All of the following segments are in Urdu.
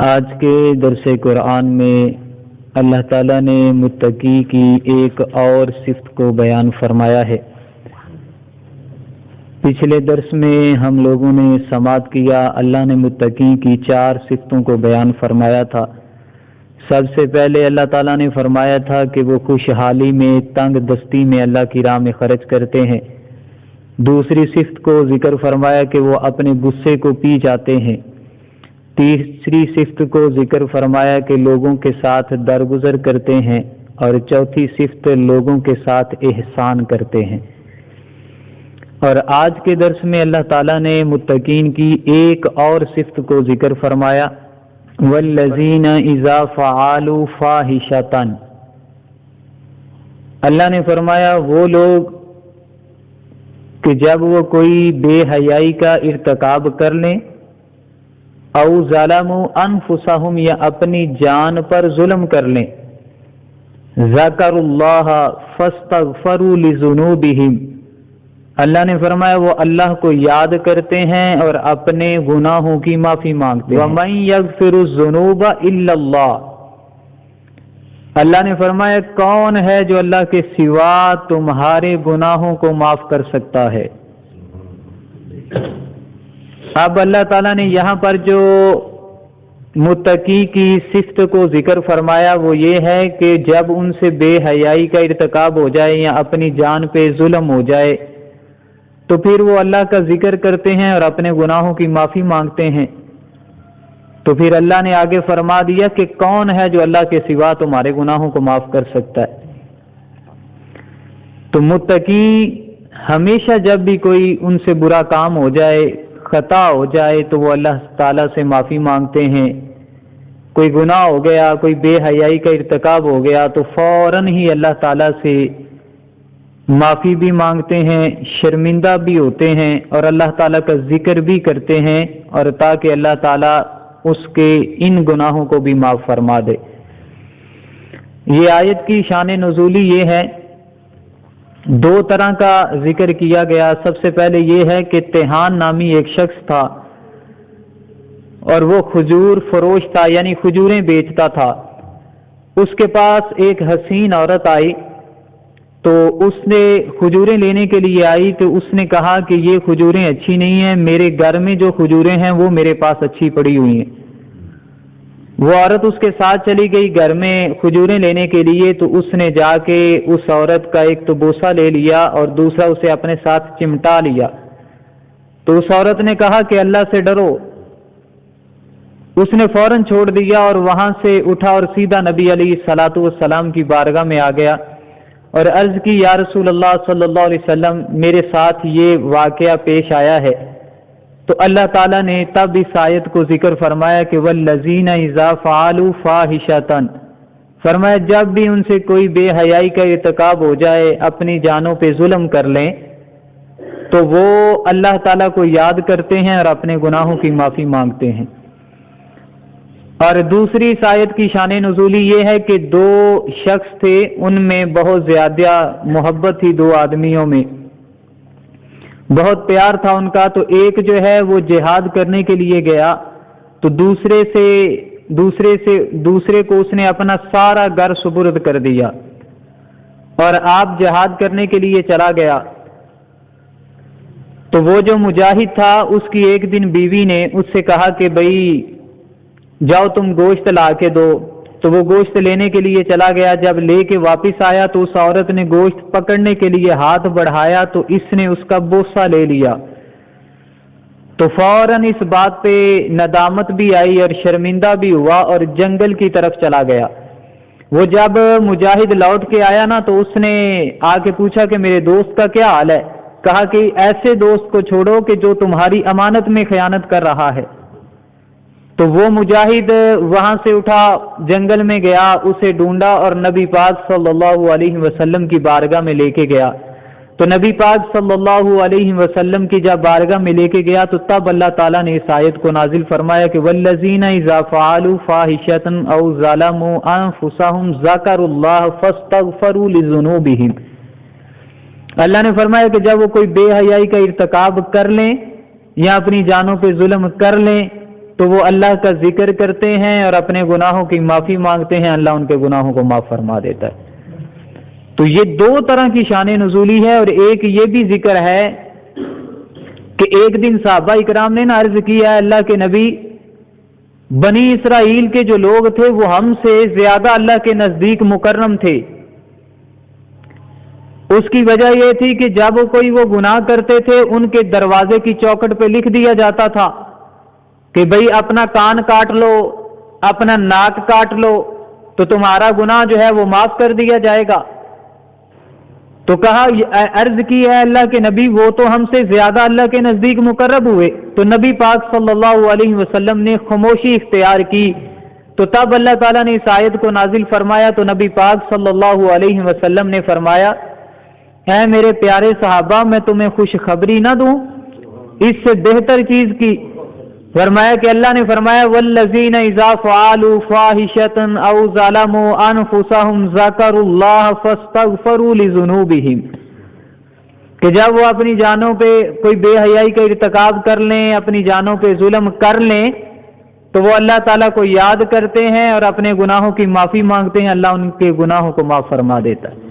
آج کے درس قرآن میں اللہ تعالیٰ نے متقی کی ایک اور صفت کو بیان فرمایا ہے۔ پچھلے درس میں ہم لوگوں نے سماعت کیا، اللہ نے متقی کی 4 صفتوں کو بیان فرمایا تھا۔ سب سے پہلے اللہ تعالیٰ نے فرمایا تھا کہ وہ خوشحالی میں، تنگ دستی میں اللہ کی راہ میں خرچ کرتے ہیں۔ دوسری صفت کو ذکر فرمایا کہ وہ اپنے غصے کو پی جاتے ہیں۔ تیسری صفت کو ذکر فرمایا کہ لوگوں کے ساتھ درگزر کرتے ہیں، اور چوتھی صفت لوگوں کے ساتھ احسان کرتے ہیں۔ اور آج کے درس میں اللہ تعالیٰ نے متقین کی ایک اور صفت کو ذکر فرمایا، والذین اذا فعلوا فاحشۃ۔ اللہ نے فرمایا وہ لوگ کہ جب وہ کوئی بے حیائی کا ارتکاب کر لیں، او ظلموا انفسہم، یا اپنی جان پر ظلم کر لیں، ذکروا اللہ فاستغفروا لذنوبہم، اللہ نے فرمایا وہ اللہ کو یاد کرتے ہیں اور اپنے گناہوں کی معافی مانگتے ہیں۔ وَمَن يَغْفِرُ الذُّنُوبَ إِلَّا اللَّهُ، اللہ نے فرمایا کون ہے جو اللہ کے سوا تمہارے گناہوں کو معاف کر سکتا ہے۔ اب اللہ تعالیٰ نے یہاں پر جو متقی کی صفت کو ذکر فرمایا وہ یہ ہے کہ جب ان سے بے حیائی کا ارتکاب ہو جائے یا اپنی جان پہ ظلم ہو جائے تو پھر وہ اللہ کا ذکر کرتے ہیں اور اپنے گناہوں کی معافی مانگتے ہیں۔ تو پھر اللہ نے آگے فرما دیا کہ کون ہے جو اللہ کے سوا تمہارے گناہوں کو معاف کر سکتا ہے۔ تو متقی ہمیشہ جب بھی کوئی ان سے برا کام ہو جائے، خطا ہو جائے، تو وہ اللہ تعالیٰ سے معافی مانگتے ہیں۔ کوئی گناہ ہو گیا، کوئی بے حیائی کا ارتکاب ہو گیا تو فوراً ہی اللہ تعالیٰ سے معافی بھی مانگتے ہیں، شرمندہ بھی ہوتے ہیں اور اللہ تعالیٰ کا ذکر بھی کرتے ہیں، اور تاکہ اللہ تعالیٰ اس کے ان گناہوں کو بھی معاف فرما دے۔ یہ آیت کی شان نزولی یہ ہے، 2 طرح کا ذکر کیا گیا۔ سب سے پہلے یہ ہے کہ تہان نامی ایک شخص تھا اور وہ کھجور فروش تھا، یعنی کھجوریں بیچتا تھا۔ اس کے پاس ایک حسین عورت آئی تو اس نے کھجوریں لینے کے لیے آئی تو اس نے کہا کہ یہ کھجوریں اچھی نہیں ہیں، میرے گھر میں جو کھجوریں ہیں وہ میرے پاس اچھی پڑی ہوئی ہیں۔ وہ عورت اس کے ساتھ چلی گئی گھر میں کھجوریں لینے کے لیے، تو اس نے جا کے اس عورت کا ایک تو بوسہ لے لیا اور دوسرا اسے اپنے ساتھ چمٹا لیا۔ تو اس عورت نے کہا کہ اللہ سے ڈرو۔ اس نے فوراً چھوڑ دیا اور وہاں سے اٹھا اور سیدھا نبی علیہ الصلوۃ والسلام کی بارگاہ میں آ گیا اور عرض کی، یا رسول اللہ صلی اللہ علیہ وسلم، میرے ساتھ یہ واقعہ پیش آیا ہے۔ تو اللہ تعالیٰ نے تب اس آیت کو ذکر فرمایا کہ والذین اذا فعلوا فاحشۃ، فرمایا جب بھی ان سے کوئی بے حیائی کا ارتکاب ہو جائے، اپنی جانوں پہ ظلم کر لیں، تو وہ اللہ تعالیٰ کو یاد کرتے ہیں اور اپنے گناہوں کی معافی مانگتے ہیں۔ اور دوسری اس آیت کی شان نزولی یہ ہے کہ 2 شخص تھے، ان میں بہت زیادہ محبت تھی، 2 آدمیوں میں بہت پیار تھا ان کا۔ تو ایک جو ہے وہ جہاد کرنے کے لیے گیا تو دوسرے کو اس نے اپنا سارا گھر سپرد کر دیا اور آپ جہاد کرنے کے لیے چلا گیا۔ تو وہ جو مجاہد تھا اس کی ایک دن بیوی نے اس سے کہا کہ بھئی جاؤ تم گوشت لا کے دو، تو وہ گوشت لینے کے لیے چلا گیا۔ جب لے کے واپس آیا تو اس عورت نے گوشت پکڑنے کے لیے ہاتھ بڑھایا تو اس نے اس کا بوسہ لے لیا۔ تو فوراً اس بات پہ ندامت بھی آئی اور شرمندہ بھی ہوا اور جنگل کی طرف چلا گیا۔ وہ جب مجاہد لوٹ کے آیا نا تو اس نے آ کے پوچھا کہ میرے دوست کا کیا حال ہے؟ کہا کہ ایسے دوست کو چھوڑو کہ جو تمہاری امانت میں خیانت کر رہا ہے۔ تو وہ مجاہد وہاں سے اٹھا، جنگل میں گیا، اسے ڈھونڈا اور نبی پاک صلی اللہ علیہ وسلم کی بارگاہ میں لے کے گیا۔ تو نبی پاک صلی اللہ علیہ وسلم کی جب بارگاہ میں لے کے گیا تو تب اللہ تعالیٰ نے اس آیت کو نازل فرمایا کہ والذین اذا فعلوا فاحشۃ او ظلموا انفسہم ذکروا اللہ فاستغفروا لذنوبہم۔ اللہ نے فرمایا کہ جب وہ کوئی بے حیائی کا ارتکاب کر لیں یا اپنی جانوں پہ ظلم کر لیں تو وہ اللہ کا ذکر کرتے ہیں اور اپنے گناہوں کی معافی مانگتے ہیں، اللہ ان کے گناہوں کو معاف فرما دیتا ہے۔ تو یہ دو طرح کی شان نزولی ہے، اور ایک یہ بھی ذکر ہے کہ ایک دن صحابہ اکرام نے عرض کیا ہے اللہ کے نبی، بنی اسرائیل کے جو لوگ تھے وہ ہم سے زیادہ اللہ کے نزدیک مکرم تھے۔ اس کی وجہ یہ تھی کہ جب کوئی وہ گناہ کرتے تھے ان کے دروازے کی چوکھٹ پہ لکھ دیا جاتا تھا کہ بھئی اپنا کان کاٹ لو، اپنا ناک کاٹ لو تو تمہارا گناہ جو ہے وہ معاف کر دیا جائے گا۔ تو کہا، عرض کی ہے اللہ کے نبی وہ تو ہم سے زیادہ اللہ کے نزدیک مقرب ہوئے۔ تو نبی پاک صلی اللہ علیہ وسلم نے خاموشی اختیار کی، تو تب اللہ تعالیٰ نے اس آیت کو نازل فرمایا۔ تو نبی پاک صلی اللہ علیہ وسلم نے فرمایا، اے میرے پیارے صحابہ، میں تمہیں خوشخبری نہ دوں اس سے بہتر چیز کی؟ فرمایا کہ اللہ نے فرمایا والذین اذا فعلوا فاحشۃ او ظلموا انفسهم ذکروا اللہ فاستغفروا لذنوبہم، کہ جب وہ اپنی جانوں پہ کوئی بے حیائی کا ارتکاب کر لیں، اپنی جانوں پہ ظلم کر لیں، تو وہ اللہ تعالیٰ کو یاد کرتے ہیں اور اپنے گناہوں کی معافی مانگتے ہیں، اللہ ان کے گناہوں کو معاف فرما دیتا ہے۔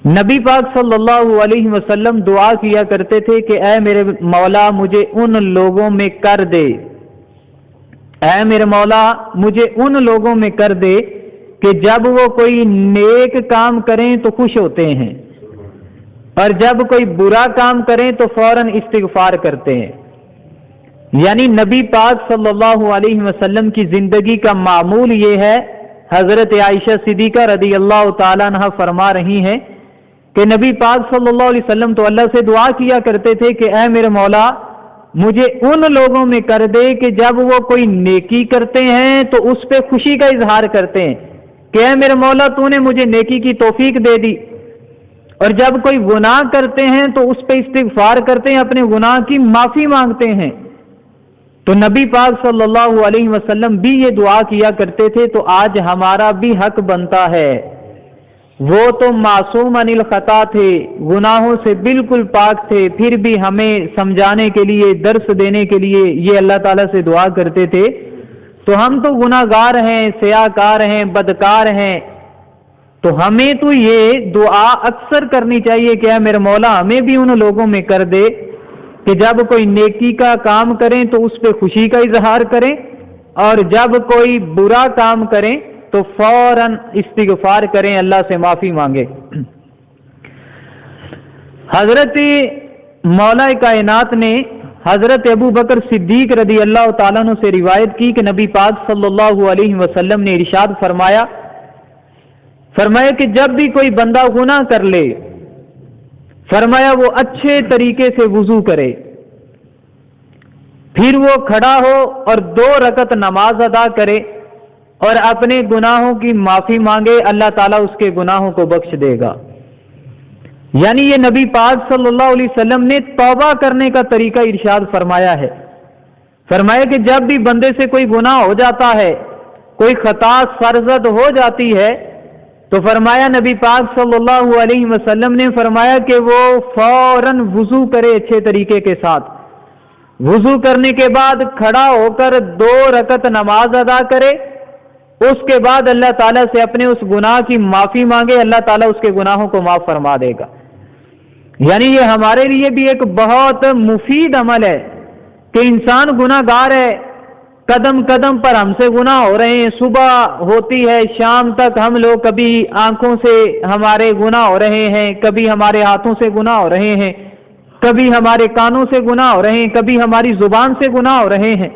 نبی پاک صلی اللہ علیہ وسلم دعا کیا کرتے تھے کہ اے میرے مولا مجھے ان لوگوں میں کر دے، اے میرے مولا مجھے ان لوگوں میں کر دے کہ جب وہ کوئی نیک کام کریں تو خوش ہوتے ہیں، اور جب کوئی برا کام کریں تو فوراً استغفار کرتے ہیں۔ یعنی نبی پاک صلی اللہ علیہ وسلم کی زندگی کا معمول یہ ہے۔ حضرت عائشہ صدیقہ رضی اللہ تعالیٰ عنہ فرما رہی ہیں کہ نبی پاک صلی اللہ علیہ وسلم تو اللہ سے دعا کیا کرتے تھے کہ اے میرے مولا مجھے ان لوگوں میں کر دے کہ جب وہ کوئی نیکی کرتے ہیں تو اس پہ خوشی کا اظہار کرتے ہیں کہ اے میرے مولا تو نے مجھے نیکی کی توفیق دے دی، اور جب کوئی گناہ کرتے ہیں تو اس پہ استغفار کرتے ہیں، اپنے گناہ کی معافی مانگتے ہیں۔ تو نبی پاک صلی اللہ علیہ وسلم بھی یہ دعا کیا کرتے تھے، تو آج ہمارا بھی حق بنتا ہے۔ وہ تو معصوم عن الخطا تھے، گناہوں سے بالکل پاک تھے، پھر بھی ہمیں سمجھانے کے لیے، درس دینے کے لیے یہ اللہ تعالیٰ سے دعا کرتے تھے۔ تو ہم تو گناہ گار ہیں، سیاہ کار ہیں، بدکار ہیں، تو ہمیں تو یہ دعا اکثر کرنی چاہیے کہ اے میرے مولا ہمیں بھی ان لوگوں میں کر دے کہ جب کوئی نیکی کا کام کریں تو اس پہ خوشی کا اظہار کریں، اور جب کوئی برا کام کریں تو فوراً استغفار کریں، اللہ سے معافی مانگے۔ حضرت مولا کائنات نے حضرت ابو بکر صدیق رضی اللہ تعالیٰ عنہ سے روایت کی کہ نبی پاک صلی اللہ علیہ وسلم نے ارشاد فرمایا کہ جب بھی کوئی بندہ گناہ کر لے، فرمایا وہ اچھے طریقے سے وضو کرے، پھر وہ کھڑا ہو اور 2 رکعت نماز ادا کرے اور اپنے گناہوں کی معافی مانگے، اللہ تعالیٰ اس کے گناہوں کو بخش دے گا۔ یعنی یہ نبی پاک صلی اللہ علیہ وسلم نے توبہ کرنے کا طریقہ ارشاد فرمایا ہے۔ فرمایا کہ جب بھی بندے سے کوئی گناہ ہو جاتا ہے، کوئی خطا سرزد ہو جاتی ہے، تو فرمایا نبی پاک صلی اللہ علیہ وسلم نے فرمایا کہ وہ فوراً وضو کرے اچھے طریقے کے ساتھ، وضو کرنے کے بعد کھڑا ہو کر 2 رکعت نماز ادا کرے، اس کے بعد اللہ تعالیٰ سے اپنے اس گناہ کی معافی مانگے، اللہ تعالیٰ اس کے گناہوں کو معاف فرما دے گا۔ یعنی یہ ہمارے لیے بھی ایک بہت مفید عمل ہے کہ انسان گناہ گار ہے، قدم قدم پر ہم سے گناہ ہو رہے ہیں، صبح ہوتی ہے شام تک ہم لوگ کبھی آنکھوں سے ہمارے گناہ ہو رہے ہیں، کبھی ہمارے ہاتھوں سے گناہ ہو رہے ہیں، کبھی ہمارے کانوں سے گناہ ہو رہے ہیں، کبھی ہماری زبان سے گناہ ہو رہے ہیں۔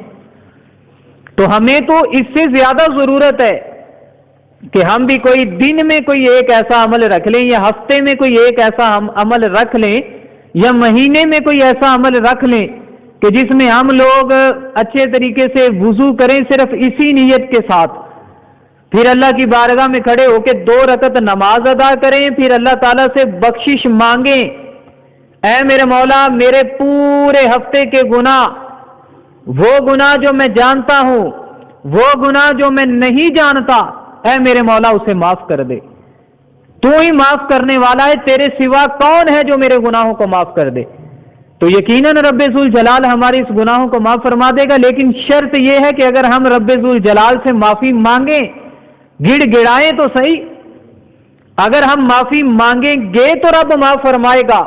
تو ہمیں تو اس سے زیادہ ضرورت ہے کہ ہم بھی کوئی دن میں کوئی ایک ایسا عمل رکھ لیں، یا ہفتے میں کوئی ایک ایسا عمل رکھ لیں، یا مہینے میں کوئی ایسا عمل رکھ لیں کہ جس میں ہم لوگ اچھے طریقے سے وضو کریں صرف اسی نیت کے ساتھ، پھر اللہ کی بارگاہ میں کھڑے ہو کے 2 رکعت نماز ادا کریں، پھر اللہ تعالیٰ سے بخشش مانگیں، اے میرے مولا میرے پورے ہفتے کے گناہ، وہ گناہ جو میں جانتا ہوں، وہ گناہ جو میں نہیں جانتا، اے میرے مولا اسے معاف کر دے، تو ہی معاف کرنے والا ہے، تیرے سوا کون ہے جو میرے گناہوں کو معاف کر دے۔ تو تو یقیناً رب ذوال جلال ہمارے اس گناہوں کو معاف فرما دے گا، لیکن شرط یہ ہے کہ اگر ہم رب ذوال جلال سے معافی مانگیں، گڑ گڑائیں تو صحیح، اگر ہم معافی مانگیں گے تو رب معاف فرمائے گا۔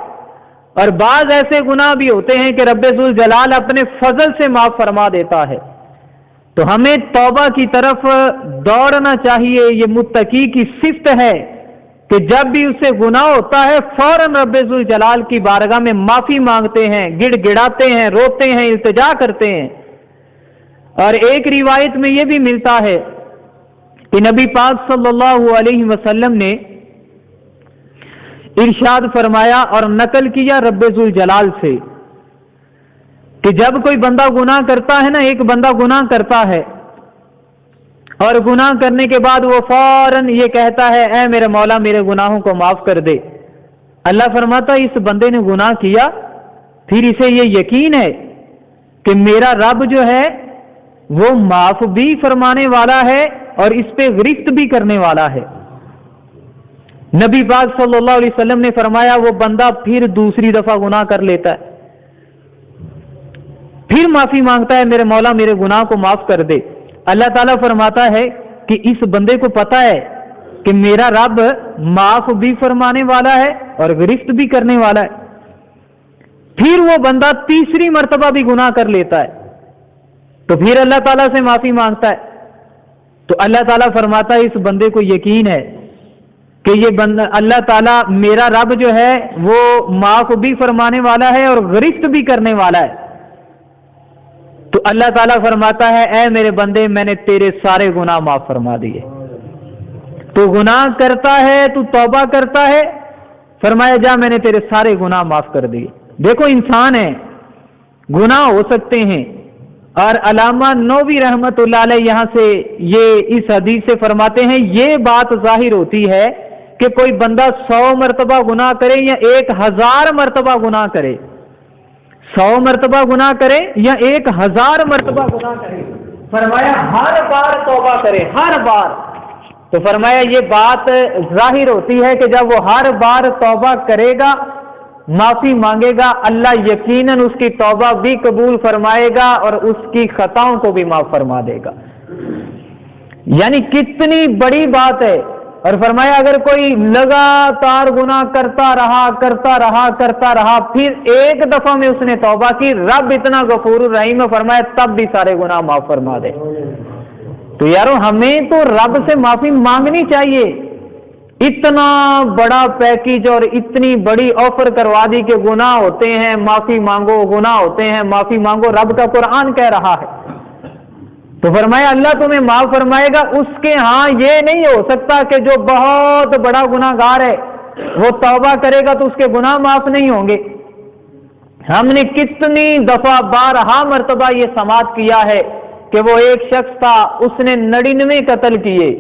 اور بعض ایسے گناہ بھی ہوتے ہیں کہ رب ذوال جلال اپنے فضل سے معاف فرما دیتا ہے، تو ہمیں توبہ کی طرف دوڑنا چاہیے۔ یہ متقی کی صفت ہے کہ جب بھی اسے گناہ ہوتا ہے فوراً رب ذوال جلال کی بارگاہ میں معافی مانگتے ہیں، گڑ گڑاتے ہیں، روتے ہیں، التجا کرتے ہیں۔ اور ایک روایت میں یہ بھی ملتا ہے کہ نبی پاک صلی اللہ علیہ وسلم نے ارشاد فرمایا اور نقل کیا رب ذوال جلال سے کہ جب کوئی بندہ گناہ کرتا ہے نا، ایک بندہ گناہ کرتا ہے اور گناہ کرنے کے بعد وہ فوراً یہ کہتا ہے اے میرے مولا میرے گناہوں کو معاف کر دے، اللہ فرماتا ہے اس بندے نے گناہ کیا، پھر اسے یہ یقین ہے کہ میرا رب جو ہے وہ معاف بھی فرمانے والا ہے اور اس پہ گرفت بھی کرنے والا ہے۔ نبی پاک صلی اللہ علیہ وسلم نے فرمایا وہ بندہ پھر دوسری دفعہ گناہ کر لیتا ہے، پھر معافی مانگتا ہے میرے مولا میرے گناہ کو معاف کر دے، اللہ تعالیٰ فرماتا ہے کہ اس بندے کو پتا ہے کہ میرا رب معاف بھی فرمانے والا ہے اور گرفت بھی کرنے والا ہے۔ پھر وہ بندہ تیسری مرتبہ بھی گناہ کر لیتا ہے تو پھر اللہ تعالیٰ سے معافی مانگتا ہے، تو اللہ تعالیٰ فرماتا ہے اس بندے کو یقین ہے کہ یہ بندہ اللہ تعالیٰ میرا رب جو ہے وہ معاف بھی فرمانے والا ہے اور گرفت بھی کرنے والا ہے۔ تو اللہ تعالیٰ فرماتا ہے اے میرے بندے میں نے تیرے سارے گناہ معاف فرما دیے۔ تو گناہ کرتا ہے تو توبہ کرتا ہے، فرمایا جا میں نے تیرے سارے گناہ معاف کر دیے۔ دیکھو انسان ہے، گناہ ہو سکتے ہیں، اور علامہ نووی رحمت اللہ علیہ یہاں سے یہ اس حدیث سے فرماتے ہیں یہ بات ظاہر ہوتی ہے کہ کوئی بندہ 100 مرتبہ گناہ کرے یا 1000 مرتبہ گناہ کرے، 100 مرتبہ گناہ کرے یا 1000 مرتبہ گناہ کرے، فرمایا ہر بار توبہ کرے، ہر بار۔ تو فرمایا یہ بات ظاہر ہوتی ہے کہ جب وہ ہر بار توبہ کرے گا، معافی مانگے گا، اللہ یقیناً اس کی توبہ بھی قبول فرمائے گا اور اس کی خطاؤں کو بھی معاف فرما دے گا۔ یعنی کتنی بڑی بات ہے۔ اور فرمایا اگر کوئی لگاتار گناہ کرتا رہا پھر ایک دفعہ میں اس نے توبہ کی، رب اتنا غفور الرحیم فرمایا تب بھی سارے گناہ معاف فرما دے۔ تو یارو ہمیں تو رب سے معافی مانگنی چاہیے۔ اتنا بڑا پیکیج اور اتنی بڑی آفر کروا دی کہ گناہ ہوتے ہیں معافی مانگو، گناہ ہوتے ہیں معافی مانگو، رب کا قرآن کہہ رہا ہے۔ تو فرمایا اللہ تمہیں معاف فرمائے گا۔ اس کے ہاں یہ نہیں ہو سکتا کہ جو بہت بڑا گناہ گار ہے وہ توبہ کرے گا تو اس کے گناہ معاف نہیں ہوں گے۔ ہم نے کتنی دفعہ بارہا مرتبہ یہ سماعت کیا ہے کہ وہ ایک شخص تھا، اس نے 99 قتل کیے،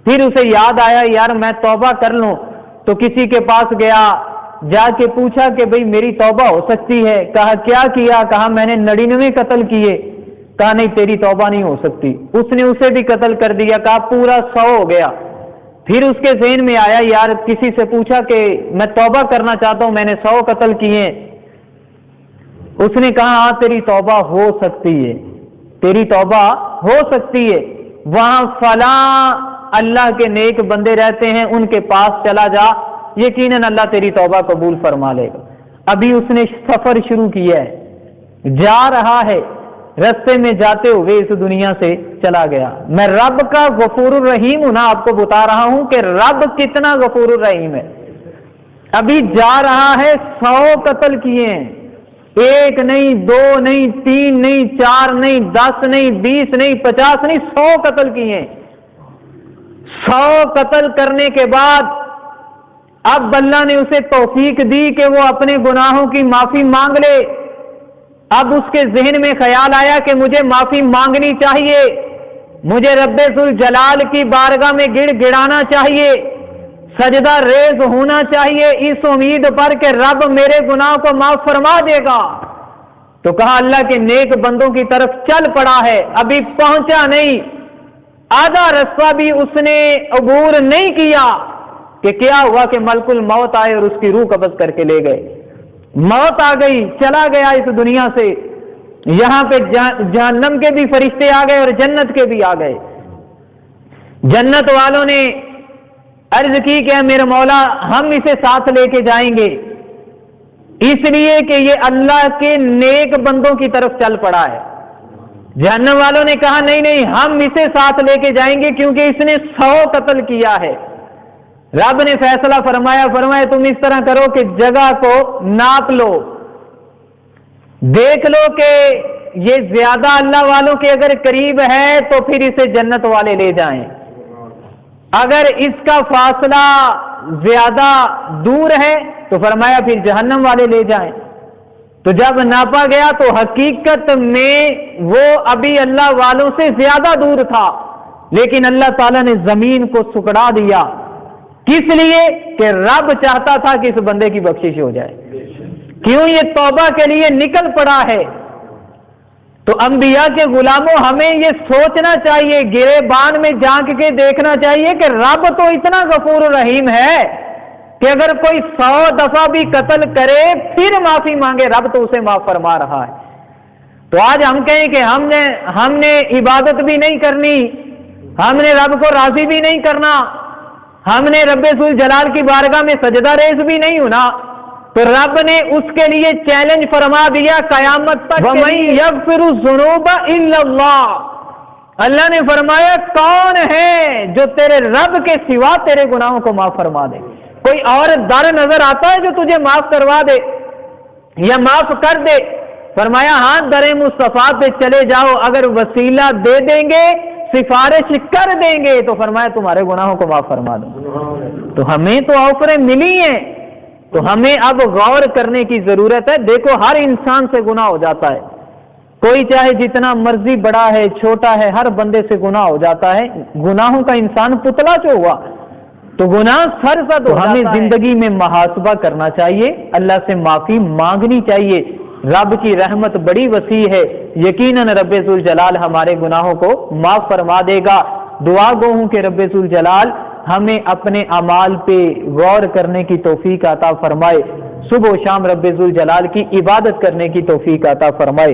پھر اسے یاد آیا یار میں توبہ کر لوں، تو کسی کے پاس گیا، جا کے پوچھا کہ بھئی میری توبہ ہو سکتی ہے؟ کہا کیا کیا؟ کہا میں نے 99 قتل کیے۔ کہا نہیں تیری توبہ نہیں ہو سکتی۔ اس نے اسے بھی قتل کر دیا، کہا پورا 100 ہو گیا۔ پھر اس کے ذہن میں آیا یار کسی سے پوچھا کہ میں توبہ کرنا چاہتا ہوں، میں نے 100 قتل کیے۔ اس نے کہا ہاں تیری توبہ ہو سکتی ہے، تیری توبہ ہو سکتی ہے، وہاں فلاں اللہ کے نیک بندے رہتے ہیں ان کے پاس چلا جا، یقیناً اللہ تیری توبہ قبول فرما لے گا۔ ابھی اس نے سفر شروع کیا ہے، جا رہا ہے، رستے میں جاتے ہوئے اس دنیا سے چلا گیا۔ میں رب کا غفور الرحیم ہوں نا، آپ کو بتا رہا ہوں کہ رب کتنا غفور الرحیم ہے۔ ابھی جا رہا ہے، 100 قتل کیے ہیں، 1 نہیں 2 نہیں 3 نہیں 4 نہیں 10 نہیں 20 نہیں 50 نہیں 100 قتل کیے ہیں۔ 100 قتل کرنے کے بعد اب اللہ نے اسے توفیق دی کہ وہ اپنے گناہوں کی معافی مانگ لے۔ اب اس کے ذہن میں خیال آیا کہ مجھے معافی مانگنی چاہیے، مجھے رب ذوالجلال کی بارگاہ میں گڑ گڑانا چاہیے، سجدہ ریز ہونا چاہیے اس امید پر کہ رب میرے گناہ کو معاف فرما دے گا۔ تو کہا اللہ کے نیک بندوں کی طرف چل پڑا ہے، ابھی پہنچا نہیں، آدھا رستہ بھی اس نے عبور نہیں کیا کہ کیا ہوا کہ ملک الموت آئے اور اس کی روح قبض کر کے لے گئے۔ موت آ گئی, چلا گیا اس دنیا سے. یہاں پہ جہنم کے بھی فرشتے آ گئے اور جنت کے بھی آ گئے. جنت والوں نے عرض کی کہ میرے مولا ہم اسے ساتھ لے کے جائیں گے, اس لیے کہ یہ اللہ کے نیک بندوں کی طرف چل پڑا ہے. جہنم والوں نے کہا نہیں نہیں, ہم اسے ساتھ لے کے جائیں گے کیونکہ اس نے 100 قتل کیا ہے. رب نے فیصلہ فرمایا تم اس طرح کرو کہ جگہ کو ناپ لو, دیکھ لو کہ یہ زیادہ اللہ والوں کے اگر قریب ہے تو پھر اسے جنت والے لے جائیں, اگر اس کا فاصلہ زیادہ دور ہے تو فرمایا پھر جہنم والے لے جائیں. تو جب ناپا گیا تو حقیقت میں وہ ابھی اللہ والوں سے زیادہ دور تھا, لیکن اللہ تعالیٰ نے زمین کو سکڑا دیا. کس لیے؟ کہ رب چاہتا تھا کہ اس بندے کی بخشش ہو جائے. کیوں؟ یہ توبہ کے لیے نکل پڑا ہے. تو انبیاء کے غلاموں ہمیں یہ سوچنا چاہیے, گریبان میں جھانک کے دیکھنا چاہیے کہ رب تو اتنا غفور رحیم ہے کہ اگر کوئی 100 دفعہ بھی قتل کرے پھر معافی مانگے, رب تو اسے معاف فرما رہا ہے. تو آج ہم کہیں کہ ہم نے عبادت بھی نہیں کرنی, ہم نے رب کو راضی بھی نہیں کرنا, ہم نے رب ذوالجلال کی بارگاہ میں سجدہ ریز بھی نہیں ہونا, تو رب نے اس کے لیے چیلنج فرما دیا قیامت تک, وَمَن يَغْفِرُ الذُّنُوبَ إِلَّا اللَّهُ. اللہ نے فرمایا کون ہے جو تیرے رب کے سوا تیرے گناہوں کو معاف فرما دے؟ کوئی اور در نظر آتا ہے جو تجھے معاف کروا دے یا معاف کر دے؟ فرمایا ہاں در مصطفیٰ پہ چلے جاؤ, اگر وسیلہ دے دیں گے, سفارش کر دیں گے تو فرمایا تمہارے گناہوں کو معاف فرما دوں. تو ہمیں تو آفریں ملی ہیں, تو ہمیں اب غور کرنے کی ضرورت ہے. دیکھو ہر انسان سے گناہ ہو جاتا ہے, کوئی چاہے جتنا مرضی بڑا ہے چھوٹا ہے, ہر بندے سے گناہ ہو جاتا ہے. گناہوں کا انسان پتلا جو ہوا تو گناہ سر زد ہو جاتا ہے. ہمیں زندگی میں محاسبہ کرنا چاہیے, اللہ سے معافی مانگنی چاہیے. رب کی رحمت بڑی وسیع ہے, یقیناً رب ذوالجلال ہمارے گناہوں کو معاف فرما دے گا. دعا گو ہوں کہ رب ذوالجلال ہمیں اپنے اعمال پہ غور کرنے کی توفیق عطا فرمائے, صبح و شام رب ذوالجلال کی عبادت کرنے کی توفیق عطا فرمائے.